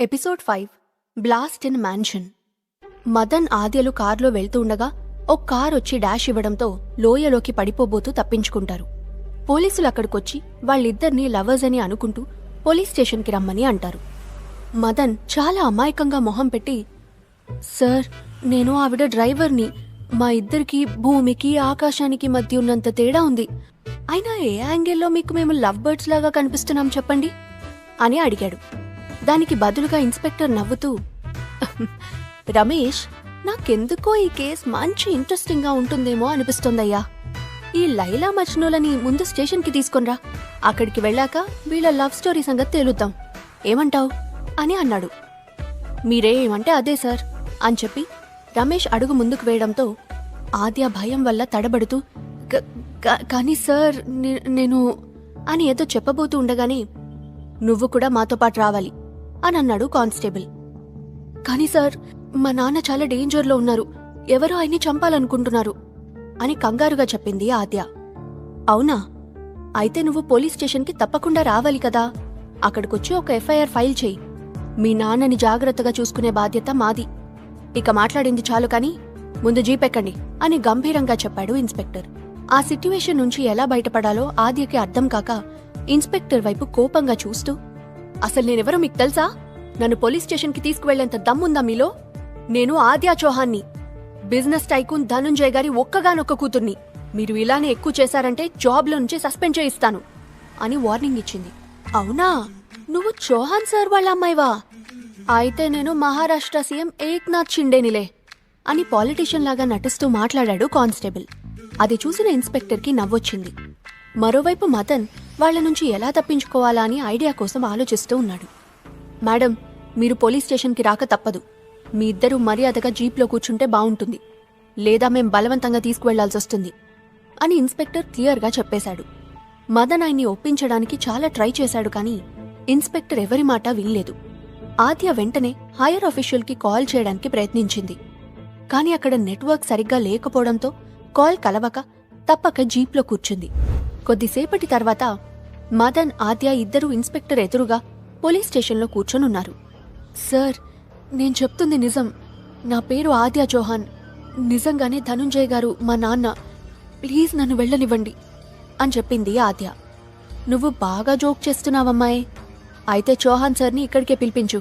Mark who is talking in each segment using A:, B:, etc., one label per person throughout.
A: Episode 5 blast in mansion. Madan ఆద్యలు కారులో వెళ్తూ ఉండగా ఒక కార్ వచ్చి డాష్ ఇవ్వడంతో లోయలోకి పడిపోబోతూ తప్పించుకుంటారు. పోలీసులు అక్కడికొచ్చి వాళ్ళిద్దరినీ లవర్స్ అని అనుకుంటూ పోలీస్ స్టేషన్కి రమ్మని అంటారు. మదన్ చాలా అమాయకంగా మొహం పెట్టి, సార్, నేను ఆవిడ డ్రైవర్ని. మా ఇద్దరికి భూమికి ఆకాశానికి మధ్య ఉన్నంత తేడా ఉంది. అయినా ఏ యాంగిల్లో మీకు మేము లవ్ బర్డ్స్ లాగా కనిపిస్తున్నాం చెప్పండి అని అడిగాడు. దానికి బదులుగా ఇన్స్పెక్టర్ నవ్వుతూ, రమేష్, నాకెందుకో ఈ కేస్ మంచి ఇంట్రెస్టింగ్ గా ఉంటుందేమో అనిపిస్తోందయ్యా. ఈ లైలా మజ్నూలని ముందు స్టేషన్కి తీసుకొనిరా. అక్కడికి వెళ్ళాక వీళ్ళ లవ్ స్టోరీ సంగతి తేలుద్దాం. ఏమంటావ్ అని అన్నాడు. మీరేమంటే అదే సార్ అని చెప్పి రమేష్ అడుగు ముందుకు వేయడంతో ఆద్య భయం వల్ల తడబడుతూ, కానీ సార్, నేను అని ఏదో చెప్పబోతూ ఉండగానే, నువ్వు కూడా మాతో పాటు రావాలి అని అన్నాడు కానిస్టేబుల్. కానీ సార్, మా నాన్న చాలా డేంజర్లో ఉన్నారు. ఎవరో ఆయన్ని చంపాలనుకుంటున్నారు అని కంగారుగా చెప్పింది ఆద్య. అవునా? అయితే నువ్వు పోలీస్ స్టేషన్కి తప్పకుండా రావాలి కదా. అక్కడికొచ్చి ఒక ఎఫ్ఐఆర్ ఫైల్ చేయి. మీ నాన్నని జాగ్రత్తగా చూసుకునే బాధ్యత మాది. ఇక మాట్లాడింది చాలు కానీ ముందు జీపెక్కండి అని గంభీరంగా చెప్పాడు ఇన్స్పెక్టర్. ఆ సిట్యువేషన్ నుంచి ఎలా బయటపడాలో ఆద్యకి అర్థం కాక ఇన్స్పెక్టర్ వైపు కోపంగా చూస్తూ, అసలు నేనెవరో మీకు తెలుసా? నన్ను పోలీస్ స్టేషన్కి తీసుకువెళ్లేంత దమ్ముందా మీలో? నేను ఆద్యా చౌహాన్ని, బిజినెస్ టైకూన్ ధనుంజయ్ గారి ఒక్కగానొక్క కూతుర్ని. మీరు ఇలానే ఎక్కువ చేశారంటే జాబ్లో నుంచి సస్పెండ్ చేయిస్తాను అని వార్నింగ్ ఇచ్చింది. అవునా? నువ్వు చౌహాన్ సార్ వాళ్ళ అమ్మాయివా? అయితే నేను మహారాష్ట్ర సీఎం ఏక్నాథ్ షిండేనిలే అని పాలిటీషియన్ లాగా నటిస్తూ మాట్లాడాడు కానిస్టేబుల్. అది చూసిన ఇన్స్పెక్టర్కి నవ్వొచ్చింది. మరోవైపు మదన్ వాళ్ల నుంచి ఎలా తప్పించుకోవాలా అని ఐడియా కోసం ఆలోచిస్తూ ఉన్నాడు. మేడం, మీరు పోలీస్ స్టేషన్కి రాక తప్పదు. మీ ఇద్దరూ మర్యాదగా జీప్లో కూర్చుంటే బావుంటుంది, లేదా మేం బలవంతంగా తీసుకువెళ్లాల్సొస్తుంది అని ఇన్స్పెక్టర్ క్లియర్గా చెప్పేశాడు. మదన్ ఆయన్ని ఒప్పించడానికి చాలా ట్రై చేశాడు కానీ ఇన్స్పెక్టర్ ఎవరి మాట వినలేదు. ఆద్య వెంటనే హైయర్ ఆఫీషియల్కి కాల్ చేయడానికి ప్రయత్నించింది. కానీ అక్కడ నెట్వర్క్ సరిగ్గా లేకపోవడంతో కాల్ కలవక తప్పక జీప్లో కూర్చుంది. కొద్దిసేపటి తర్వాత మదన్, ఆద్య ఇద్దరూ ఇన్స్పెక్టర్ ఎదురుగా పోలీస్ స్టేషన్లో కూర్చొనున్నారు. సార్, నేను చెప్తుంది నిజం. నా పేరు ఆద్యా చౌహాన్. నిజంగానే ధనుంజయ్ గారు మా నాన్న. ప్లీజ్ నన్ను వెళ్ళనివ్వండి అని చెప్పింది ఆద్య. నువ్వు బాగా జోక్ చేస్తున్నావమ్మాయి. అయితే చౌహాన్ సార్ని ఇక్కడికే పిలిపించు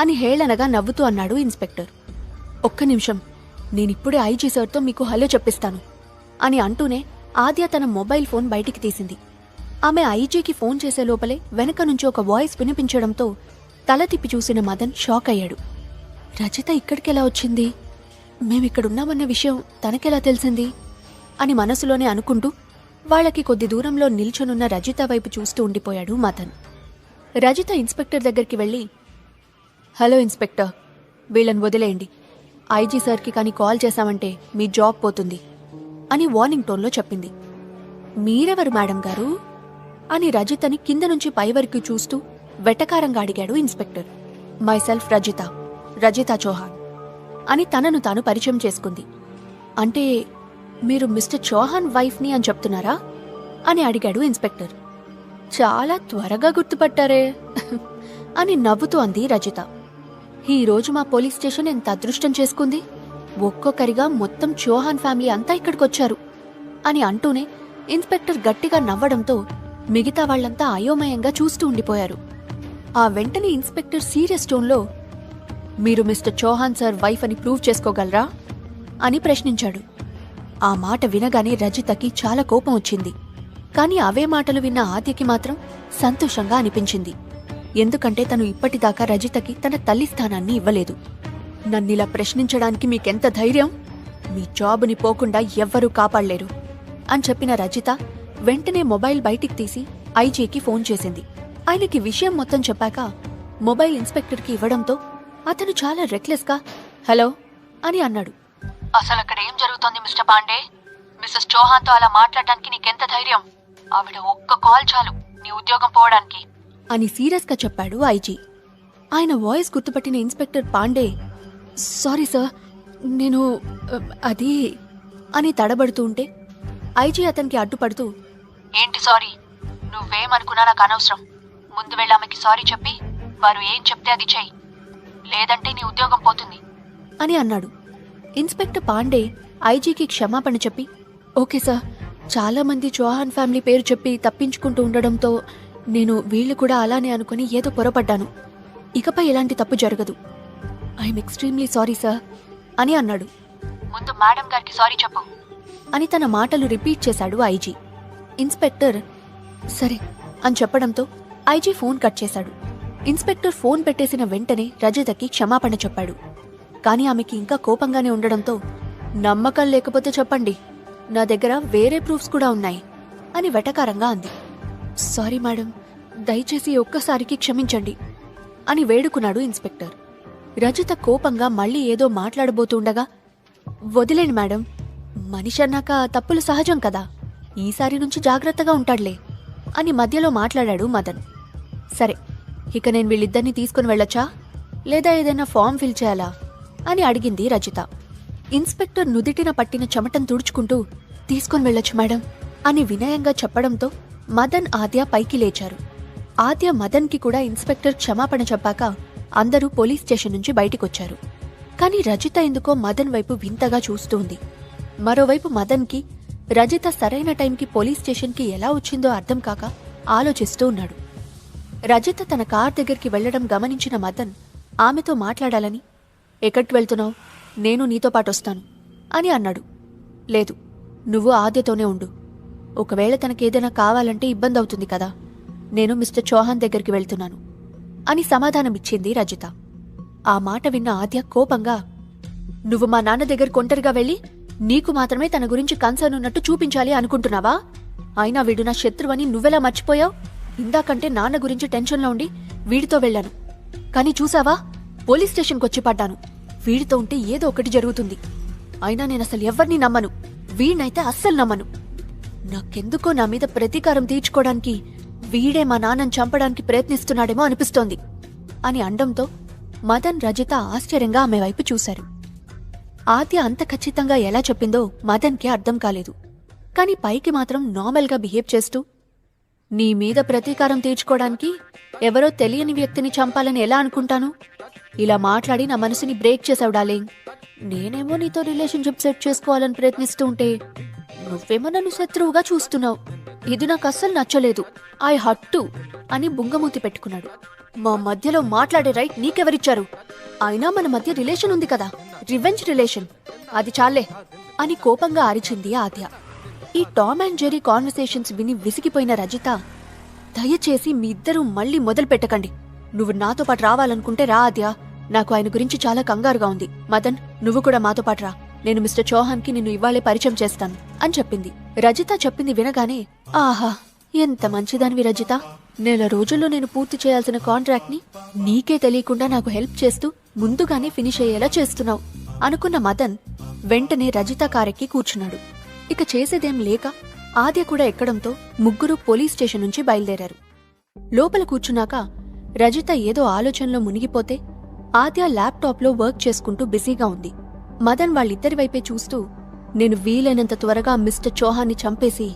A: అని హేళనగా నవ్వుతూ అన్నాడు ఇన్స్పెక్టర్. ఒక్క నిమిషం, నేనిప్పుడే ఐజీ సార్తో మీకు హలో చెప్పిస్తాను అని అంటూనే ఆద్య తన మొబైల్ ఫోన్ బయటికి తీసింది. ఆమె ఐజీకి ఫోన్ చేసే లోపలే వెనక నుంచి ఒక వాయిస్ వినిపించడంతో తల తిప్పి చూసిన మదన్ షాక్ అయ్యాడు. రజిత ఇక్కడికెలా వచ్చింది? మేమిక్కడున్నామన్న విషయం తనకెలా తెలిసింది అని మనసులోనే అనుకుంటూ వాళ్లకి కొద్ది దూరంలో నిల్చొనున్న రజిత వైపు చూస్తూ ఉండిపోయాడు మదన్. రజిత ఇన్స్పెక్టర్ దగ్గరికి వెళ్ళి, హలో ఇన్స్పెక్టర్, వీళ్ళని వదిలేయండి. ఐజీ సార్కి కానీ కాల్ చేశామంటే మీ జాబ్ పోతుంది అని వార్నింగ్ టోన్లో చెప్పింది. మీరెవరు మేడం గారు అని రజితని కింద నుంచి పై వరకు చూస్తూ వెటకారంగా అడిగాడు ఇన్స్పెక్టర్. మైసెల్ఫ్ రజిత, రజితా చౌహాన్ అని తనను తాను పరిచయం చేసుకుంది. అంటే మీరు మిస్టర్ చౌహాన్ వైఫ్ని అని చెప్తున్నారా అని అడిగాడు ఇన్స్పెక్టర్. చాలా త్వరగా గుర్తుపట్టారే అని నవ్వుతూ అంది రజిత. ఈరోజు మా పోలీస్ స్టేషన్ ఎంత అదృష్టం చేసుకుంది. ఒక్కొక్కరిగా మొత్తం చౌహాన్ ఫ్యామిలీ అంతా ఇక్కడికొచ్చారు అని అంటూనే ఇన్స్పెక్టర్ గట్టిగా నవ్వడంతో మిగతా వాళ్లంతా అయోమయంగా చూస్తూ ఉండిపోయారు. ఆ వెంటనే ఇన్స్పెక్టర్ సీరియస్ టోన్లో, మీరు మిస్టర్ చౌహాన్ సార్ వైఫ్ అని ప్రూవ్ చేసుకోగలరా అని ప్రశ్నించాడు. ఆ మాట వినగానే రజితకి చాలా కోపం వచ్చింది. కానీ అవే మాటలు విన్న ఆద్యకి మాత్రం సంతోషంగా అనిపించింది. ఎందుకంటే తను ఇప్పటిదాకా రజితకి తన తల్లి స్థానాన్ని ఇవ్వలేదు. నన్నిలా ప్రశ్నించడానికి మీకెంత ధైర్యం? మీ జాబుని పోకుండా ఎవ్వరూ కాపాడలేరు అని చెప్పిన రజిత వెంటనే మొబైల్ బయటికి తీసి ఐజీకి ఫోన్ చేసింది. ఆయనకి విషయం మొత్తం చెప్పాక మొబైల్ ఇన్స్పెక్టర్కి ఇవ్వడంతో అతను చాలా రెక్లెస్గా హలో అని అన్నాడు.
B: అసలు అక్కడ ఏం జరుగుతోంది మిస్టర్ పాండే? మిస్సెస్ చౌహాన్తో అలా మాట్లాడడానికి నీకెంత ధైర్యం? ఆవిడ ఒక్క కాల్ చాలు నీ ఉద్యోగం పోవడానికి
A: అని సీరియస్గా చెప్పాడు ఐజీ. ఆయన వాయిస్ గుర్తుపట్టిన ఇన్స్పెక్టర్ పాండే, సారీ సార్, నేను అది అని తడబడుతూ ఉంటే ఐజీ అతనికి అడ్డుపడుతూ,
B: ఏంటి సారీ? నువ్వేమనుకున్నా నాకు అనవసరం. ముందు వెళ్ళి ఆమెకి సారీ చెప్పి వారు ఏం చెప్తే అది చెయ్యి, లేదంటే నీ ఉద్యోగం పోతుంది
A: అని అన్నాడు. ఇన్స్పెక్టర్ పాండే ఐజీకి క్షమాపణ చెప్పి, ఓకే సార్, చాలా మంది చౌహాన్ ఫ్యామిలీ పేరు చెప్పి తప్పించుకుంటూ ఉండడంతో నేను వీళ్ళు కూడా అలానే అనుకుని ఏదో పొరపడ్డాను. ఇకపై ఎలాంటి తప్పు జరగదు. ఐఎమ్ ఎక్స్ట్రీమ్లీ సారీ సార్ అని అన్నాడు.
B: ముందు మేడం గారికి సారీ చెప్పు
A: అని తన మాటలు రిపీట్ చేశాడు ఐజీ. ఇన్స్పెక్టర్ సరే అని చెప్పడంతో ఐజీ ఫోన్ కట్ చేశాడు. ఇన్స్పెక్టర్ ఫోన్ పెట్టేసిన వెంటనే రజితకి క్షమాపణ చెప్పాడు. కానీ ఆమెకి ఇంకా కోపంగానే ఉండడంతో, నమ్మకం లేకపోతే చెప్పండి, నా దగ్గర వేరే ప్రూఫ్స్ కూడా ఉన్నాయి అని వెటకారంగా అంది. సారీ మేడం, దయచేసి ఒక్కసారికి క్షమించండి అని వేడుకున్నాడు ఇన్స్పెక్టర్. రజిత కోపంగా మళ్ళీ ఏదో మాట్లాడబోతుండగా, వదిలేండి మేడం, మనిషి అన్నాక తప్పులు సహజం కదా, ఈసారి నుంచి జాగ్రత్తగా ఉంటాడులే అని మధ్యలో మాట్లాడాడు మదన్. సరే, ఇక నేను వీళ్ళిద్దరినీ తీసుకుని వెళ్ళొచ్చా, లేదా ఏదైనా ఫామ్ ఫిల్ చేయాలా అని అడిగింది రజిత. ఇన్స్పెక్టర్ నుదిటిన పట్టిన చెమటం తుడుచుకుంటూ, తీసుకుని వెళ్ళొచ్చు మేడం అని వినయంగా చెప్పడంతో మదన్, ఆద్య పైకి లేచారు. ఆద్య, మదన్కి కూడా ఇన్స్పెక్టర్ క్షమాపణ చెప్పాక అందరూ పోలీస్ స్టేషన్ నుంచి బయటికొచ్చారు. కాని రజిత ఎందుకో మదన్ వైపు వింతగా చూస్తూంది. మరోవైపు మదన్కి రజిత సరైన టైంకి పోలీస్ స్టేషన్కి ఎలా వచ్చిందో అర్థం కాక ఆలోచిస్తూ ఉన్నాడు. రజిత తన కార్ దగ్గరికి వెళ్లడం గమనించిన మదన్ ఆమెతో మాట్లాడాలని, ఎక్కడికి వెళ్తున్నావు, నేను నీతో పాటొస్తాను అని అన్నాడు. లేదు, నువ్వు ఆద్యతోనే ఉండు, ఒకవేళ తనకేదైనా కావాలంటే ఇబ్బంది అవుతుంది కదా, నేను మిస్టర్ చౌహాన్ దగ్గరికి వెళ్తున్నాను అని సమాధానమిచ్చింది రజిత. ఆ మాట విన్న ఆద్య కోపంగా, నువ్వు మా నాన్న దగ్గరికి ఒంటరిగా వెళ్ళి నీకు మాత్రమే తన గురించి కన్సర్న్ ఉన్నట్టు చూపించాలి అనుకుంటున్నావా? అయినా వీడు నా శత్రువని నువ్వెలా మర్చిపోయావు? ఇందాకంటే నాన్న గురించి టెన్షన్లో ఉండి వీడితో వెళ్ళాను, కానీ చూసావా, పోలీస్ స్టేషన్కొచ్చి పడ్డాను. వీడితో ఉంటే ఏదో ఒకటి జరుగుతుంది. అయినా నేనసలు ఎవ్వరినీ నమ్మను, వీడినైతే అస్సలు నమ్మను. నాకెందుకో నా మీద ప్రతీకారం తీర్చుకోవడానికి వీడే మా నాన్నని చంపడానికి ప్రయత్నిస్తున్నాడేమో అనిపిస్తోంది అని అండంతో మదన్, రజిత ఆశ్చర్యంగా ఆమె వైపు చూశారు. ఆద్య అంత ఖచ్చితంగా ఎలా చెప్పిందో మదన్కి అర్థం కాలేదు. కాని పైకి మాత్రం నార్మల్గా బిహేవ్ చేస్తూ, నీ మీద ప్రతీకారం తీర్చుకోవడానికి ఎవరో తెలియని వ్యక్తిని చంపాలని ఎలా అనుకుంటాను? ఇలా మాట్లాడి నా మనసుని బ్రేక్ చేసావు డార్లింగ్. నేనేమో నీతో రిలేషన్షిప్ సెట్ చేసుకోవాలని ప్రయత్నిస్తూ ఉంటే నువ్వేమో నన్ను శత్రువుగా చూస్తున్నావు. ఇది నాకు అస్సలు నచ్చలేదు. ఐ హట్టు అని బుంగమూతి పెట్టుకున్నాడు. మా మధ్యలో మాట్లాడే రైట్ నీకెవరిచ్చారు? అయినా మన మధ్య రిలేషన్ ఉంది కదా, రివెంజ్ రిలేషన్, అది చాలే అని కోపంగా అరిచింది ఆద్య. ఈ టామ్ అండ్ జెర్రీ కాన్వర్సేషన్స్ విని విసిగిపోయిన రజిత, దయచేసి మీ ఇద్దరూ మళ్ళీ మొదలు పెట్టకండి. నువ్వు నాతో పాటు రావాలనుకుంటే రా ఆద్య, నాకు ఆయన గురించి చాలా కంగారుగా ఉంది. మదన్, నువ్వు కూడా మాతో పాటు రా, నేను మిస్టర్ చౌహాన్ కి నిన్ను ఇవ్వాలే పరిచయం చేస్తాను అని చెప్పింది. రజిత చెప్పింది వినగానే, ఆహా, ఎంత మంచిదానివి రజిత, నెల రోజుల్లో నేను పూర్తి చేయాల్సిన కాంట్రాక్ట్ ని నీకే తెలియకుండా నాకు హెల్ప్ చేస్తూ ముందుగానే ఫినిష్ అయ్యేలా చేస్తున్నావు అనుకున్న మదన్ వెంటనే రజిత కారెక్కి కూర్చున్నాడు. ఇక చేసేదేం లేక ఆద్య కూడా ఎక్కడంతో ముగ్గురు పోలీస్ స్టేషన్ నుంచి బయలుదేరారు. లోపల కూర్చున్నాక రజిత ఏదో ఆలోచనలో మునిగిపోతే ఆద్య ల్యాప్టాప్లో వర్క్ చేసుకుంటూ బిజీగా ఉంది. మదన్ వాళ్ళిద్దరి వైపే చూస్తూ, నేను వీలైనంత త్వరగా మిస్టర్ చౌహాన్ని చంపేసి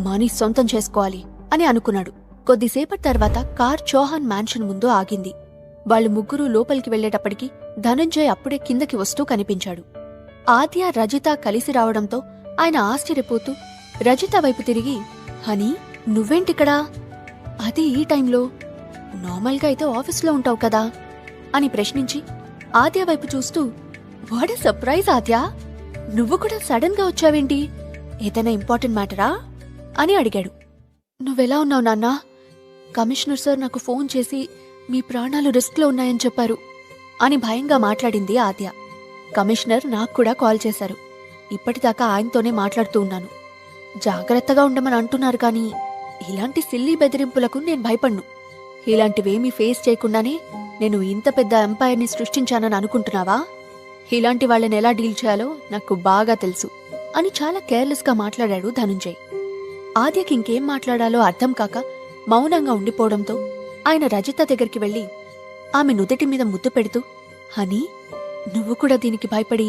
A: మనీ సొంతం చేసుకోవాలి అని అనుకున్నాడు. కొద్దిసేపటి తర్వాత కార్ చౌహాన్ మ్యాన్షన్ ముందు ఆగింది. వాళ్ళు ముగ్గురు లోపలికి వెళ్లేటప్పటికి ధనంజయ్ అప్పుడే కిందకి వస్తూ కనిపించాడు. ఆద్య, రజిత కలిసి రావడంతో ఆయన ఆశ్చర్యపోతూ రజిత వైపు తిరిగి, హనీ, నువ్వేంటిక్కడా? అది ఈ టైంలో? నార్మల్గా అయితే ఆఫీస్లో ఉంటావు కదా అని ప్రశ్నించి ఆద్య వైపు చూస్తూ, వాట్ ఎ సర్ప్రైజ్ ఆద్య, నువ్వు కూడా సడన్ గా వచ్చావేంటి? ఏదైనా ఇంపార్టెంట్ మ్యాటరా అని అడిగాడు. నువ్వెలా ఉన్నావు నాన్నా? కమిషనర్ సార్ నాకు ఫోన్ చేసి మీ ప్రాణాలు రిస్క్లో ఉన్నాయని చెప్పారు అని భయంగా మాట్లాడింది ఆద్య. కమిషనర్ నాకు కూడా కాల్ చేశారు. ఇప్పటిదాకా ఆయనతోనే మాట్లాడుతూ ఉన్నాను. జాగ్రత్తగా ఉండమని అంటున్నారు, కానీ ఇలాంటి సిల్లీ బెదిరింపులకు నేను భయపడ్ను. ఇలాంటివేమీ ఫేస్ చేయకుండానే నేను ఇంత పెద్ద ఎంపైర్ని సృష్టించానని అనుకుంటున్నావా? ఇలాంటి వాళ్ళని ఎలా డీల్ చేయాలో నాకు బాగా తెలుసు అని చాలా కేర్లెస్గా మాట్లాడాడు ధనుంజయ్. ఆద్యకి ఇంకేం మాట్లాడాలో అర్థం కాక మౌనంగా ఉండిపోవడంతో ఆయన రజిత దగ్గరికి వెళ్లి ఆమె నుదుటి మీద ముద్దు పెడుతూ, హనీ, నువ్వు కూడా దీనికి భయపడి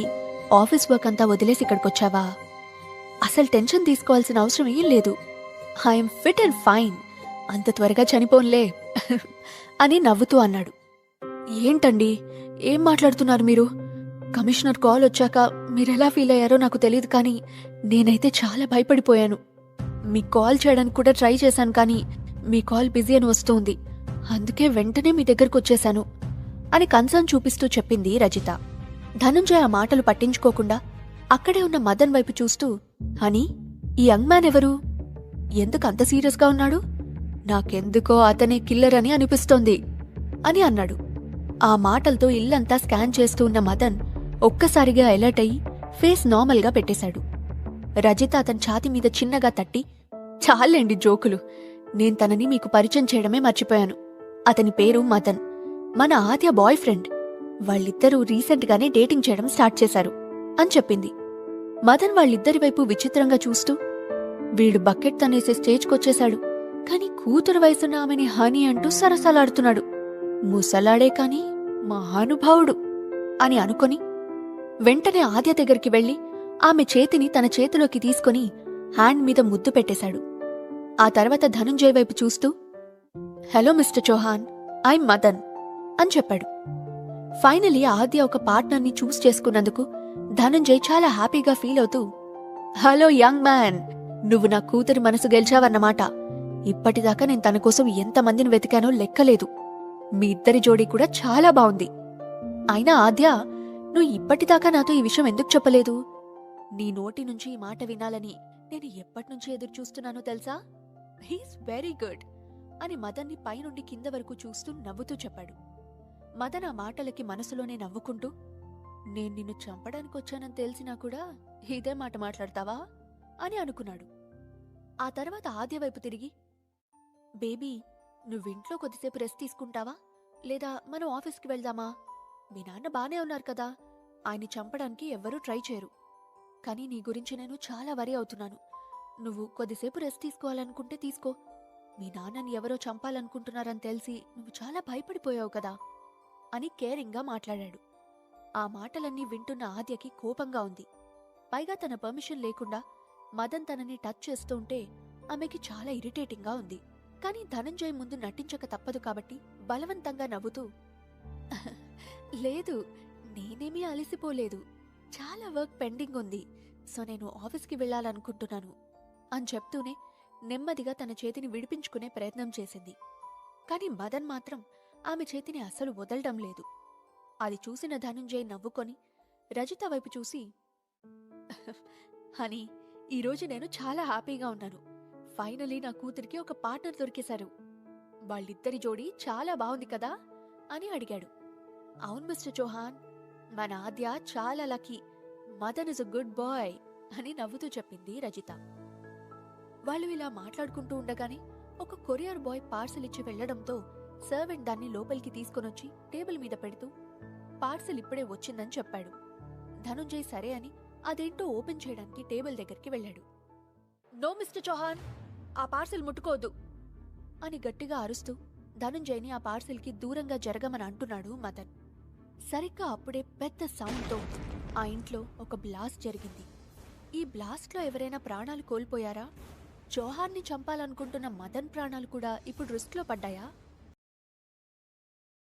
A: ఆఫీస్ వర్క్ అంతా వదిలేసి ఇక్కడికొచ్చావా? అసలు టెన్షన్ తీసుకోవాల్సిన అవసరం ఏం లేదు. ఐఎమ్ ఫిట్ అండ్ ఫైన్, అంత త్వరగా చనిపోన్లే అని నవ్వుతూ అన్నాడు. ఏంటండి, ఏం మాట్లాడుతున్నారు మీరు? కమిషనర్ కాల్ వచ్చాక మీరెలా ఫీల్ అయ్యారో నాకు తెలియదు, కానీ నేనైతే చాలా భయపడిపోయాను. మీకు కాల్ చేయడానికి కూడా ట్రై చేశాను, కానీ మీ కాల్ బిజీ అని వస్తోంది. అందుకే వెంటనే మీ దగ్గరకు వచ్చేశాను అని కన్సర్న్ చూపిస్తూ చెప్పింది రజిత. ధనుంజయ్ ఆ మాటలు పట్టించుకోకుండా అక్కడే ఉన్న మదన్ వైపు చూస్తూ, హనీ, ఈ యంగ్ మ్యాన్ ఎవరు? ఎందుకు అంత సీరియస్గా ఉన్నాడు? నాకెందుకో అతనే కిల్లర్ అని అనిపిస్తోంది అని అన్నాడు. ఆ మాటలతో ఇల్లంతా స్కాన్ చేస్తూ ఉన్న మదన్ ఒక్కసారిగా అలర్ట్ అయ్యి ఫేస్ నార్మల్గా పెట్టేశాడు. రజిత అతని ఛాతి మీద చిన్నగా తట్టి, చాలేండి జోకులు, నేను తనని మీకు పరిచయం చేయడమే మర్చిపోయాను. అతని పేరు మదన్, మన ఆద్య బాయ్ ఫ్రెండ్. వాళ్ళిద్దరూ రీసెంట్గానే డేటింగ్ చేయడం స్టార్ట్ చేశారు అని చెప్పింది. మదన్ వాళ్ళిద్దరి వైపు విచిత్రంగా చూస్తూ, వీడు బకెట్ తనేసే స్టేజ్కొచ్చేశాడు, కాని కూతురు వయసున్న ఆమెని హనీ అంటూ సరసలాడుతున్నాడు. ముసలాడే కాని మహానుభావుడు అని అనుకొని వెంటనే ఆద్య దగ్గరికి వెళ్లి ఆమె చేతిని తన చేతిలోకి తీసుకుని హ్యాండ్ మీద ముద్దు పెట్టేశాడు. ఆ తర్వాత ధనుంజయ్ వైపు చూస్తూ, hello mister Chauhan, I'm Madan అని చెప్పాడు. ఫైనలీ ఆద్య ఒక పార్ట్నర్ని చూస్ చేసుకున్నందుకు ధనుంజయ్ చాలా హ్యాపీగా ఫీల్ అవుతూ, హలో యంగ్ మ్యాన్, నువ్వు నా కూతురి మనసు గెలిచావన్నమాట. ఇప్పటిదాకా నేను తన కోసం ఎంతమందిని వెతికానో లెక్కలేదు. మీ ఇద్దరి జోడీ కూడా చాలా బావుంది. అయినా ఆద్య, నువ్వు ఇప్పటిదాకా నాతో ఈ విషయం ఎందుకు చెప్పలేదు? నీ నోటి నుంచి ఈ మాట వినాలని నేను ఎప్పటినుంచి ఎదురు చూస్తున్నానో తెలుసా? హీస్ వెరీ గుడ్ అని మదన్ని పైనుండి కింద వరకు చూస్తూ నవ్వుతూ చెప్పాడు. మదన్ ఆ మాటలకి మనసులోనే నవ్వుకుంటూ, నేను నిన్ను చంపడానికొచ్చానని తెలిసినా కూడా ఇదే మాట మాట్లాడతావా అని అనుకున్నాడు. ఆ తర్వాత ఆద్య వైపు తిరిగి, బేబీ, నువ్వింట్లో కొద్దిసేపు రెస్ట్ తీసుకుంటావా, లేదా మనం ఆఫీస్కి వెళ్దామా? మీ నాన్న బానే ఉన్నారు కదా, ఆయన్ని చంపడానికి ఎవ్వరూ ట్రై చేయరు. కానీ నీ గురించి నేను చాలా వరీ అవుతున్నాను. నువ్వు కొద్దిసేపు రెస్ట్ తీసుకోవాలనుకుంటే తీసుకో. మీ నాన్నని ఎవరో చంపాలనుకుంటున్నారని తెలిసి నువ్వు చాలా భయపడిపోయావు కదా అని కేరింగ్గా మాట్లాడాడు. ఆ మాటలన్నీ వింటున్న ఆద్యకి కోపంగా ఉంది. పైగా తన పర్మిషన్ లేకుండా మదన్ తనని టచ్ చేస్తూ ఉంటే ఆమెకి చాలా ఇరిటేటింగ్గా ఉంది. కానీ ధనంజయ్ ముందు నటించక తప్పదు కాబట్టి బలవంతంగా నవ్వుతూ, లేదు, నేనేమీ అలసిపోలేదు, చాలా వర్క్ పెండింగ్ ఉంది, సో నేను ఆఫీస్కి వెళ్లాలనుకుంటున్నాను అని చెప్తూనే నెమ్మదిగా తన చేతిని విడిపించుకునే ప్రయత్నం చేసింది. కాని మదన్ మాత్రం ఆమె చేతిని అస్సలు వదలడం లేదు. అది చూసిన ధనుంజయ్ నవ్వుకొని రజిత వైపు చూసి, హనీ, ఈరోజు నేను చాలా హ్యాపీగా ఉన్నాను. ఫైనలీ నా కూతురికి ఒక పార్ట్నర్ దొరికేశారు. వాళ్ళిద్దరి జోడీ చాలా బాగుంది కదా అని అడిగాడు. అవును మిస్టర్ చౌహాన్, మన ఆద్య చాలా lucky, Madan is a good boy అని నవ్వుతూ చెప్పింది రజిత. వాళ్ళు ఇలా మాట్లాడుకుంటూ ఉండగానే ఒక కొరియర్ బాయ్ పార్సల్ ఇచ్చి వెళ్లడంతో సర్వెంట్ దాన్ని లోపలికి తీసుకొనొచ్చి టేబుల్ మీద పెడుతూ, పార్సల్ ఇప్పుడే వచ్చిందని చెప్పాడు. ధనుంజయ్ సరే అని అదేంటో ఓపెన్ చేయడానికి టేబుల్ దగ్గరికి వెళ్ళాడు. నో మిస్టర్ చౌహాన్, ఆ పార్సల్ ముట్టుకోవద్దు అని గట్టిగా అరుస్తూ ధనుంజయ్ని ఆ పార్సల్కి దూరంగా జరగమని అంటున్నాడు మదన్. సరిగ్గా అప్పుడే పెద్ద సౌండ్తో ఆ ఇంట్లో ఒక బ్లాస్ట్ జరిగింది. ఈ బ్లాస్ట్లో ఎవరైనా ప్రాణాలు కోల్పోయారా? చౌహాన్ని చంపాలనుకుంటున్న మదన్ ప్రాణాలు కూడా ఇప్పుడు రిస్క్లో పడ్డాయా?